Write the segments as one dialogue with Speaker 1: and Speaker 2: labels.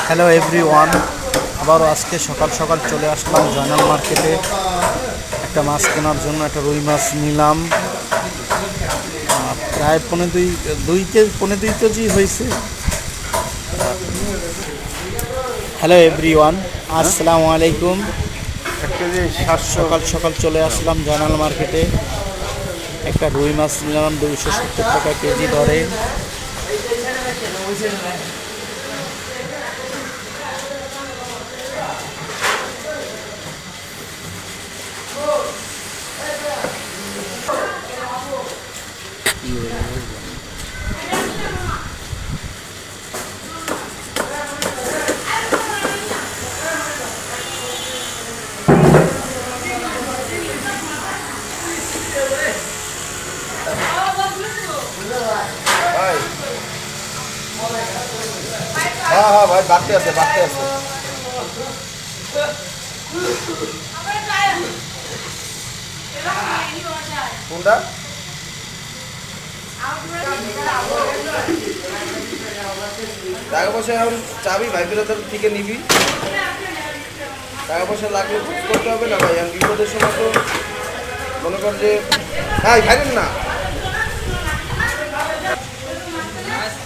Speaker 1: Hello everyone, আবারও আজকে সকাল সকাল চলে আসলাম জয়নাল মার্কেটে একটা মাছ কেনার জন্য। একটা রুই মাছ নিলাম, প্রায় পৌনে দুই কেজি হয়েছে। হ্যালো এভরিওয়ান, আসসালামু আলাইকুম। সকাল সকাল চলে আসলাম জয়নাল মার্কেটে, একটা রুই মাছ নিলাম 270 টাকা কেজি দরে।
Speaker 2: ভাই হ্যাঁ ভাই বাড়তে আছে কোনটা টাকা পয়সা এখন চাবি ভাই বিরাদার থেকে নিবি। টাকা পয়সা লাগলে করতে হবে না ভাই, এখন বিপদের সময় তো মনে কর যে ভাই খাইবেন না,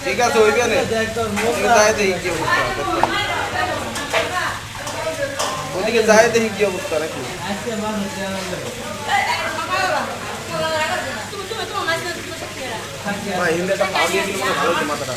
Speaker 2: ঠিক আছে ওইখানে যায় দেখি কি অবস্থা, ওদিকে যায় দেখি কি অবস্থা নাকি। ভাই হিন্দিটা পাওয়া গিয়ে কিন্তু ভালো হতো মাথাটা।